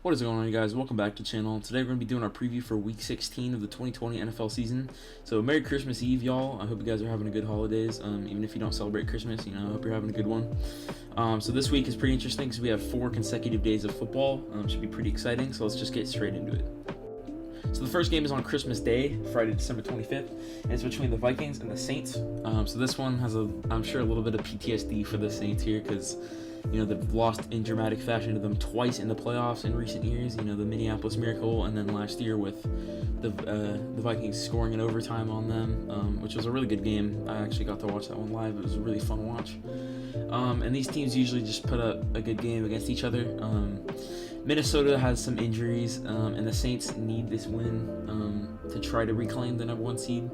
What is going on, you guys? Welcome back to the channel. Today we're going to be doing our preview for Week 16 of the 2020 NFL season. So Merry Christmas Eve, y'all. I hope you guys are having a good holidays. Even if you don't celebrate Christmas, I hope you're having a good one. So this week is pretty interesting because we have 4 consecutive days of football. Should be pretty exciting, so let's just get straight into it. So the first game is on Christmas Day, Friday, December 25th, and it's between the Vikings and the Saints. So this one has, I'm sure, a little bit of PTSD for the Saints here because they've lost in dramatic fashion to them twice in the playoffs in recent years. The Minneapolis Miracle, and then last year with the Vikings scoring in overtime on them, which was a really good game. I actually got to watch that one live. It was a really fun watch. And these teams usually just put up a good game against each other. Minnesota has some injuries, and the Saints need this win to try to reclaim the number 1 seed.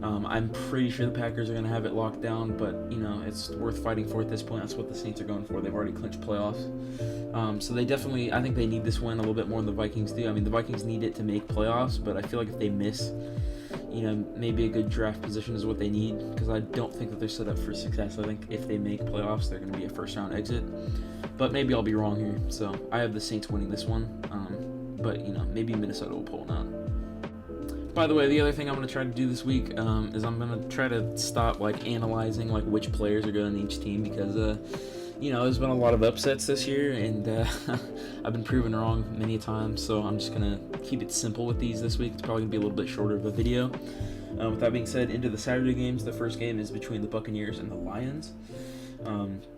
I'm pretty sure the Packers are going to have it locked down, but it's worth fighting for at this point. That's what the Saints are going for. They've already clinched playoffs, so they definitely, I think they need this win a little bit more than the Vikings do. I mean, the Vikings need it to make playoffs, but I feel like if they miss, maybe a good draft position is what they need, because I don't think that they're set up for success. I think if they make playoffs, they're going to be a first-round exit, but maybe I'll be wrong here. So I have the Saints winning this one, but maybe Minnesota will pull it out. By the way, the other thing I'm going to try to do this week is I'm going to try to stop analyzing which players are good on each team, because there's been a lot of upsets this year, and I've been proven wrong many times. So I'm just going to keep it simple with these this week. It's probably going to be a little bit shorter of a video. With that being said, into the Saturday games, the first game is between the Buccaneers and the Lions.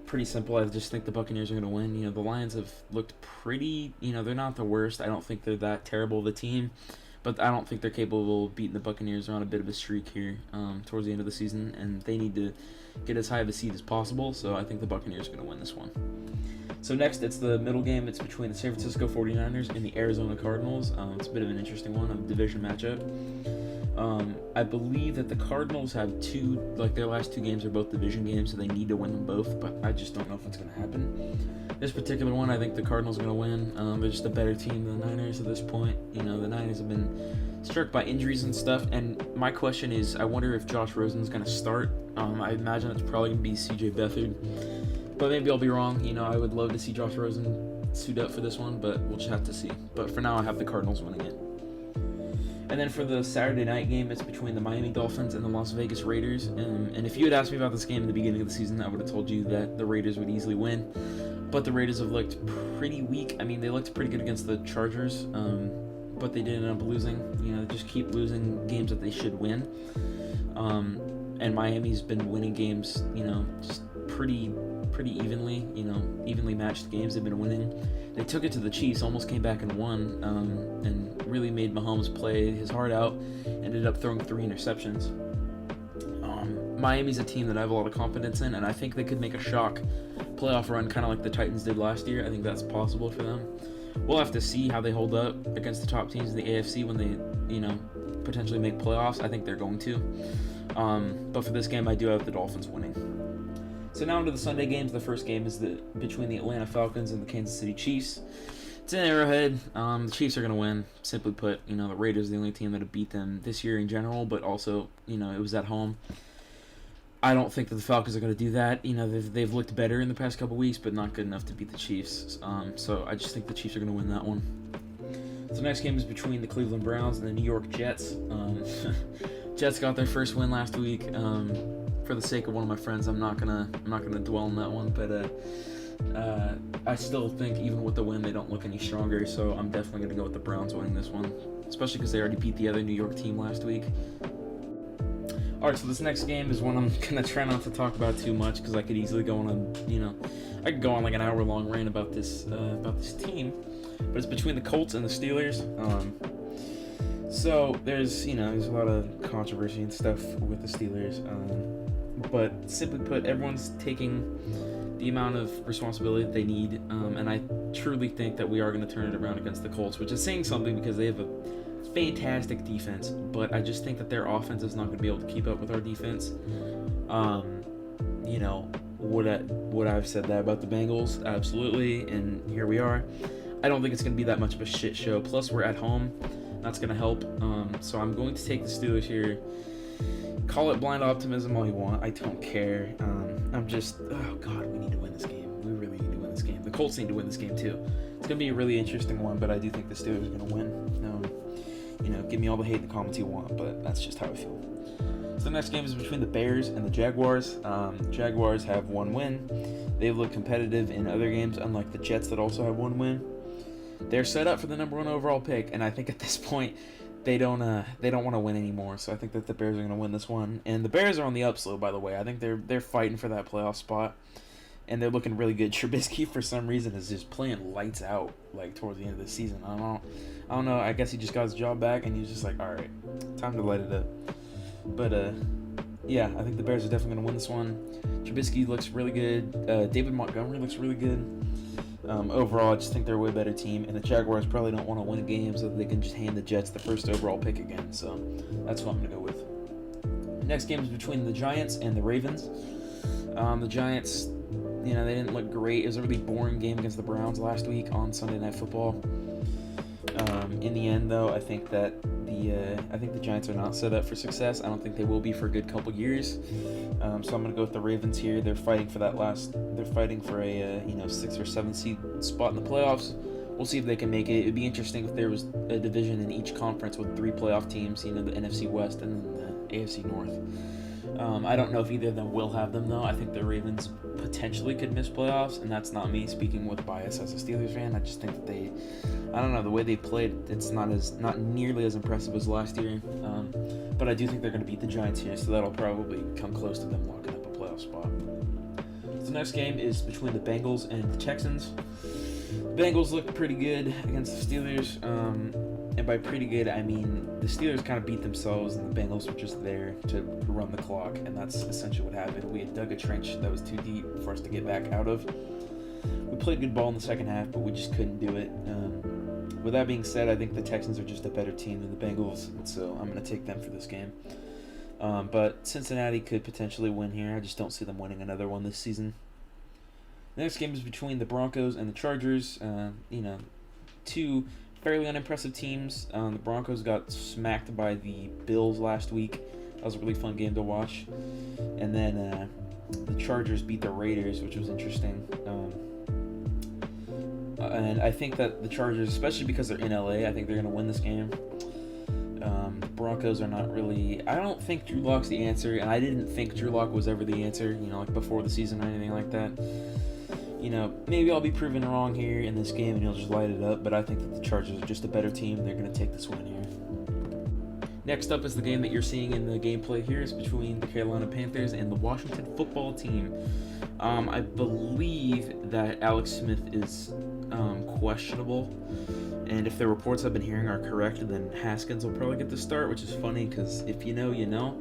Pretty simple. I just think the Buccaneers are going to win. The Lions have looked pretty, they're not the worst. I don't think they're that terrible of a team, but I don't think they're capable of beating the Buccaneers. They're on a bit of a streak here towards the end of the season, and they need to get as high of a seed as possible, so I think the Buccaneers are going to win this one. So next, it's the middle game. It's between the San Francisco 49ers and the Arizona Cardinals. It's a bit of an interesting one, a division matchup. I believe that the Cardinals have their last 2 games are both division games, so they need to win them both, but I just don't know if it's going to happen. This particular one, I think the Cardinals are going to win. They're just a better team than the Niners at this point. The Niners have been struck by injuries and stuff, and my question is, I wonder if Josh Rosen's going to start. I imagine it's probably going to be C.J. Beathard, but maybe I'll be wrong. I would love to see Josh Rosen suit up for this one, but we'll just have to see. But for now, I have the Cardinals winning it. And then for the Saturday night game, it's between the Miami Dolphins and the Las Vegas Raiders. And if you had asked me about this game in the beginning of the season, I would have told you that the Raiders would easily win. But the Raiders have looked pretty weak. I mean, they looked pretty good against the Chargers, but they did end up losing. They just keep losing games that they should win. And Miami's been winning games, just pretty evenly, evenly matched games they've been winning. They took it to the Chiefs, almost came back and won, and really made Mahomes play his heart out. Ended up throwing 3 interceptions. Miami's a team that I have a lot of confidence in, and I think they could make a shock playoff run, kind of like the Titans did last year. I think that's possible for them. We'll have to see how they hold up against the top teams in the AFC when they, potentially make playoffs. I think they're going to. But for this game, I do have the Dolphins winning. So now into the Sunday games. The first game is between the Atlanta Falcons and the Kansas City Chiefs. It's in Arrowhead. The Chiefs are going to win. Simply put, the Raiders are the only team that have beat them this year in general, but also, it was at home. I don't think that the Falcons are going to do that. They've looked better in the past couple weeks, but not good enough to beat the Chiefs. So I just think the Chiefs are going to win that one. So the next game is between the Cleveland Browns and the New York Jets. Jets got their first win last week. For the sake of one of my friends, I'm not gonna dwell on that one, but I still think even with the win, they don't look any stronger. So I'm definitely gonna go with the Browns winning this one, especially because they already beat the other New York team last week. All right, so this next game is one I'm gonna try not to talk about too much, because I could easily go on I could go on like an hour-long rant about this team, but it's between the Colts and the Steelers. So there's a lot of controversy and stuff with the Steelers, but simply put, everyone's taking the amount of responsibility that they need, and I truly think that we are going to turn it around against the Colts, which is saying something because they have a fantastic defense, but I just think that their offense is not going to be able to keep up with our defense. Would I've said that about the Bengals? Absolutely, and here we are. I don't think it's going to be that much of a shit show. Plus, we're at home. That's going to help. So I'm going to take the Steelers here. Call it blind optimism all you want. I don't care. I'm just, oh God, we need to win this game. We really need to win this game. The Colts need to win this game too. It's going to be a really interesting one, but I do think the Steelers are going to win. Give me all the hate in the comments you want, but that's just how I feel. So the next game is between the Bears and the Jaguars. Jaguars have one win. They've looked competitive in other games, unlike the Jets that also have one win. They're set up for the number 1 overall pick, and I think at this point they don't want to win anymore. So I think that the Bears are going to win this one. And the Bears are on the upslope, by the way. I think they're fighting for that playoff spot, and they're looking really good. Trubisky, for some reason, is just playing lights out like towards the end of the season. I don't know. I guess he just got his job back, and he's just like, all right, time to light it up. But yeah, I think the Bears are definitely going to win this one. Trubisky looks really good. David Montgomery looks really good. Overall, I just think they're a way better team, and the Jaguars probably don't want to win a game so that they can just hand the Jets the first overall pick again. So that's what I'm going to go with. The next game is between the Giants and the Ravens. The Giants, they didn't look great. It was a really boring game against the Browns last week on Sunday Night Football. In the end, though, I think that the Giants are not set up for success. I don't think they will be for a good couple years. So I'm going to go with the Ravens here. They're fighting for They're fighting for a 6 or 7 seed spot in the playoffs. We'll see if they can make it. It'd be interesting if there was a division in each conference with 3 playoff teams. The NFC West and then the AFC North. I don't know if either of them will have them, though. I think the Ravens potentially could miss playoffs, and that's not me speaking with bias as a Steelers fan. I just think that the way they played, it's not nearly as impressive as last year. But I do think they're going to beat the Giants here, so that'll probably come close to them locking up a playoff spot. So the next game is between the Bengals and the Texans. The Bengals look pretty good against the Steelers. And by pretty good, I mean the Steelers kind of beat themselves, and the Bengals were just there to run the clock, and that's essentially what happened. We had dug a trench that was too deep for us to get back out of. We played good ball in the second half, but we just couldn't do it. With that being said, I think the Texans are just a better team than the Bengals, and so I'm going to take them for this game. But Cincinnati could potentially win here. I just don't see them winning another one this season. The next game is between the Broncos and the Chargers. Two fairly unimpressive teams. The Broncos got smacked by the Bills last week. That was a really fun game to watch. And then the Chargers beat the Raiders, which was interesting. And I think that the Chargers, especially because they're in LA, I think they're going to win this game. The Broncos are not really... I don't think Drew Lock's the answer, and I didn't think Drew Lock was ever the answer, like before the season or anything like that. Maybe I'll be proven wrong here in this game and he'll just light it up, but I think that the Chargers are just a better team. They're going to take this win here. Next up is the game that you're seeing in the gameplay here. It's between the Carolina Panthers and the Washington Football Team. I believe that Alex Smith is questionable, and if the reports I've been hearing are correct, then Haskins will probably get the start, which is funny because if you know, you know.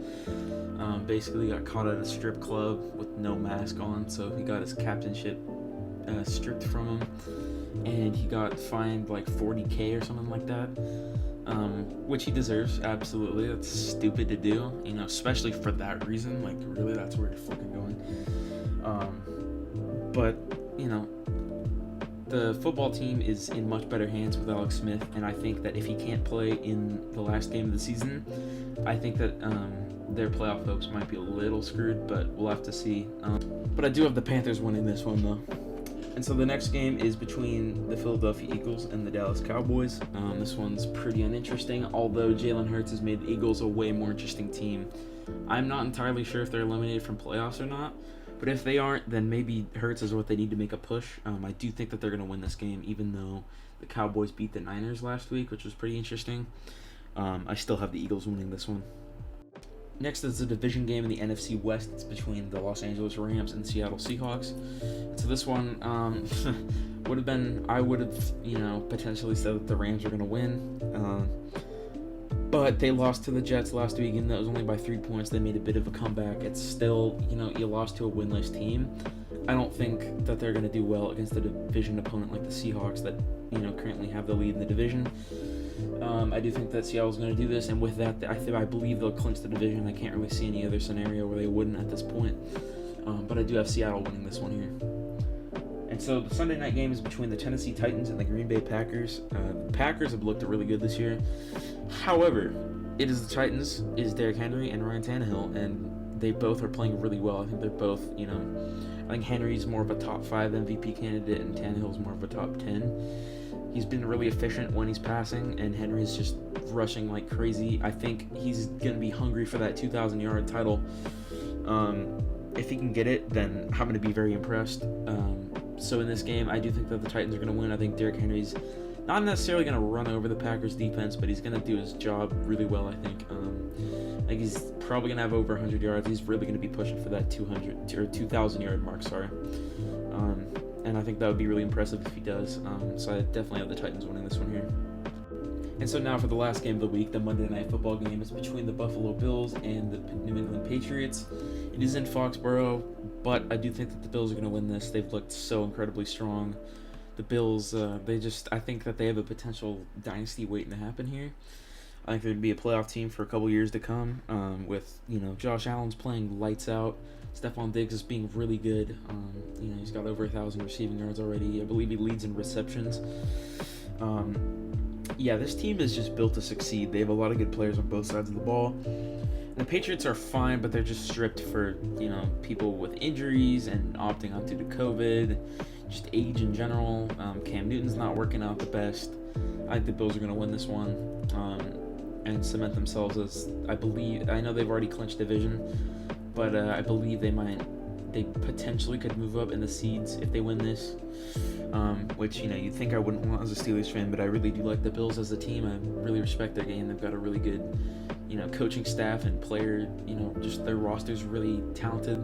Basically got caught at a strip club with no mask on, so he got his captainship stripped from him, and he got fined like $40,000 or something like that, which he deserves. Absolutely, that's stupid to do, especially for that reason. Like, really, that's where you're fucking going. But the football team is in much better hands with Alex Smith, and I think that if he can't play in the last game of the season, I think that their playoff hopes might be a little screwed, but we'll have to see. But I do have the Panthers winning this one, though. And so the next game is between the Philadelphia Eagles and the Dallas Cowboys. This one's pretty uninteresting, although Jalen Hurts has made the Eagles a way more interesting team. I'm not entirely sure if they're eliminated from playoffs or not, but if they aren't, then maybe Hurts is what they need to make a push. I do think that they're going to win this game, even though the Cowboys beat the Niners last week, which was pretty interesting. I still have the Eagles winning this one. Next is the division game in the NFC West. It's between the Los Angeles Rams and Seattle Seahawks. So this one I would have potentially said that the Rams are going to win. But they lost to the Jets last week, and that was only by 3 points. They made a bit of a comeback. It's still, you lost to a winless team. I don't think that they're going to do well against a division opponent like the Seahawks that, currently have the lead in the division. I do think that Seattle's going to do this, and with that, I believe they'll clinch the division. I can't really see any other scenario where they wouldn't at this point. But I do have Seattle winning this one here. And so the Sunday night game is between the Tennessee Titans and the Green Bay Packers. The Packers have looked really good this year. However, it is the Titans, is Derrick Henry and Ryan Tannehill, and they both are playing really well. I think they're both, I think Henry's more of a top 5 MVP candidate, and Tannehill's more of a top 10. He's been really efficient when he's passing, and Henry's just rushing like crazy. I think he's going to be hungry for that 2,000-yard title. If he can get it, then I'm going to be very impressed. So in this game, I do think that the Titans are going to win. I think Derrick Henry's not necessarily going to run over the Packers defense, but he's going to do his job really well, I think. I think he's probably going to have over 100 yards. He's really going to be pushing for that 2,000-yard mark, and I think that would be really impressive if he does. So I definitely have the Titans winning this one here. And so now for the last game of the week, the Monday Night Football game is between the Buffalo Bills and the New England Patriots. It is in Foxborough, but I do think that the Bills are going to win this. They've looked so incredibly strong. The Bills, I think that they have a potential dynasty waiting to happen here. I think they're going to be a playoff team for a couple years to come, with, Josh Allen's playing lights out. Stephon Diggs is being really good. He's got over 1,000 receiving yards already. I believe he leads in receptions. This team is just built to succeed. They have a lot of good players on both sides of the ball. And the Patriots are fine, but they're just stripped for, people with injuries and opting onto the COVID, just age in general. Cam Newton's not working out the best. I think the Bills are going to win this one and cement themselves as, I know they've already clinched division, but I believe they potentially could move up in the seeds if they win this. Which, you'd think I wouldn't want as a Steelers fan, but I really do like the Bills as a team. I really respect their game. They've got a really good, coaching staff and player, just their roster's really talented.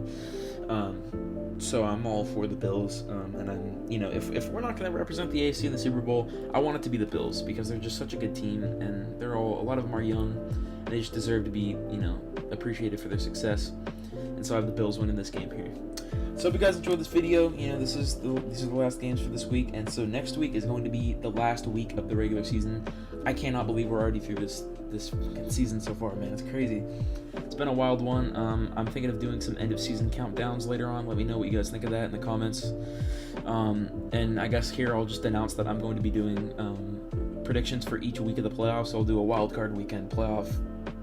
So I'm all for the Bills. And I'm, if we're not going to represent the AFC in the Super Bowl, I want it to be the Bills because they're just such a good team, and a lot of them are young, and they just deserve to be, appreciated for their success. And so I have the Bills winning this game here. So if you guys enjoyed this video, these are the last games for this week, and so next week is going to be the last week of the regular season. I cannot believe we're already through this season so far, man. It's crazy. It's been a wild one. I'm thinking of doing some end of season countdowns later on. Let me know what you guys think of that in the comments. And I guess here I'll just announce that I'm going to be doing predictions for each week of the playoffs. I'll do a wild card weekend playoff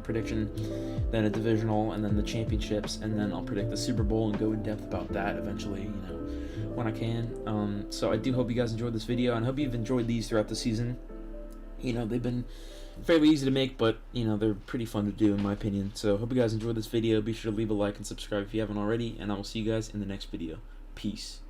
prediction, then a divisional, and then the championships, and then I'll predict the Super Bowl and go in depth about that eventually, when I can. So I do hope you guys enjoyed this video, and I hope you've enjoyed these throughout the season. They've been fairly easy to make, but they're pretty fun to do in my opinion. So hope you guys enjoyed this video. Be sure to leave a like and subscribe if you haven't already, and I will see you guys in the next video. Peace.